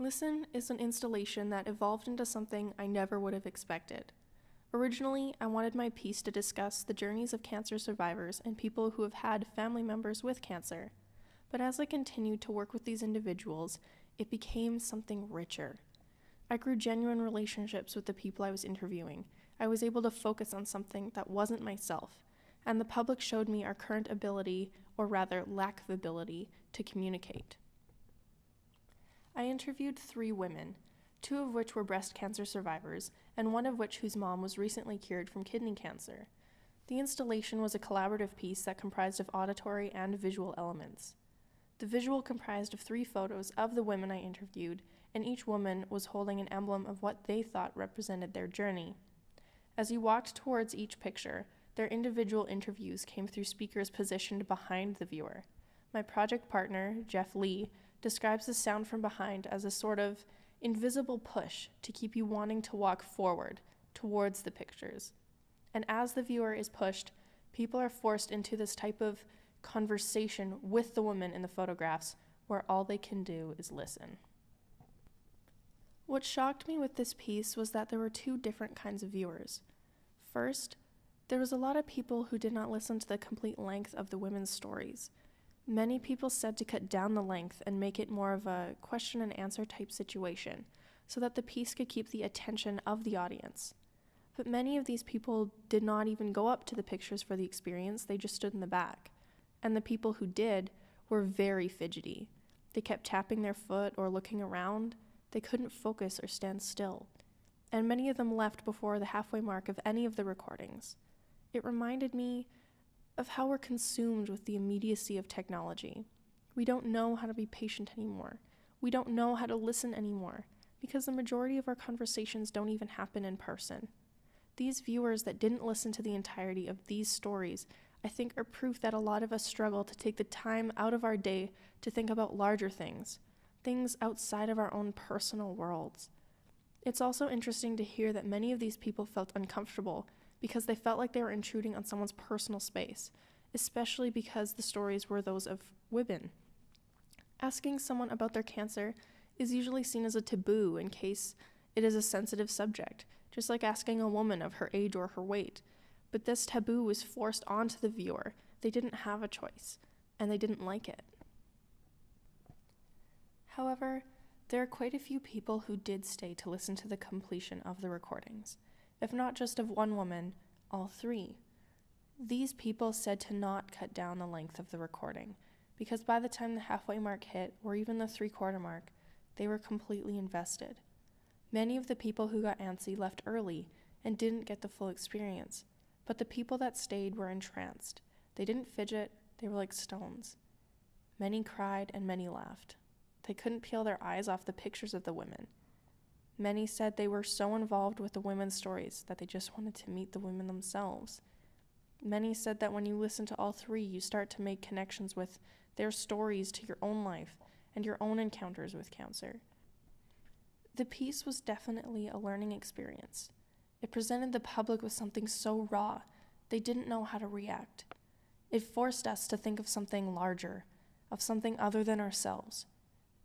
Listen is an installation that evolved into something I never would have expected. Originally, I wanted my piece to discuss the journeys of cancer survivors and people who have had family members with cancer. But as I continued to work with these individuals, it became something richer. I grew genuine relationships with the people I was interviewing. I was able to focus on something that wasn't myself, and the public showed me our current ability, or rather lack of ability, to communicate. I interviewed 3 women, 2 of which were breast cancer survivors, and 1 of which whose mom was recently cured from kidney cancer. The installation was a collaborative piece that comprised of auditory and visual elements. The visual comprised of 3 photos of the women I interviewed, and each woman was holding an emblem of what they thought represented their journey. As you walked towards each picture, their individual interviews came through speakers positioned behind the viewer. My project partner, Jeff Lee, describes the sound from behind as a sort of invisible push to keep you wanting to walk forward, towards the pictures. And as the viewer is pushed, people are forced into this type of conversation with the women in the photographs where all they can do is listen. What shocked me with this piece was that there were 2 different kinds of viewers. First, there was a lot of people who did not listen to the complete length of the women's stories. Many people said to cut down the length and make it more of a question and answer type situation, so that the piece could keep the attention of the audience. But many of these people did not even go up to the pictures for the experience, they just stood in the back. And the people who did were very fidgety. They kept tapping their foot or looking around. They couldn't focus or stand still. And many of them left before the halfway mark of any of the recordings. It reminded me of how we're consumed with the immediacy of technology. We don't know how to be patient anymore. We don't know how to listen anymore, because the majority of our conversations don't even happen in person. These viewers that didn't listen to the entirety of these stories, I think, are proof that a lot of us struggle to take the time out of our day to think about larger things outside of our own personal worlds. It's also interesting to hear that many of these people felt uncomfortable because they felt like they were intruding on someone's personal space, especially because the stories were those of women. Asking someone about their cancer is usually seen as a taboo in case it is a sensitive subject, just like asking a woman of her age or her weight. But this taboo was forced onto the viewer. They didn't have a choice, and they didn't like it. However, there are quite a few people who did stay to listen to the completion of the recordings. If not just of 1 woman, all 3. These people said to not cut down the length of the recording, because by the time the halfway mark hit, or even the 3/4 mark, they were completely invested. Many of the people who got antsy left early and didn't get the full experience, but the people that stayed were entranced. They didn't fidget, they were like stones. Many cried and many laughed. They couldn't peel their eyes off the pictures of the women. Many said they were so involved with the women's stories that they just wanted to meet the women themselves. Many said that when you listen to all 3, you start to make connections with their stories to your own life and your own encounters with cancer. The piece was definitely a learning experience. It presented the public with something so raw, they didn't know how to react. It forced us to think of something larger, of something other than ourselves.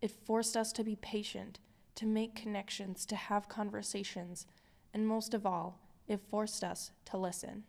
It forced us to be patient, to make connections, to have conversations, and most of all, it forced us to listen.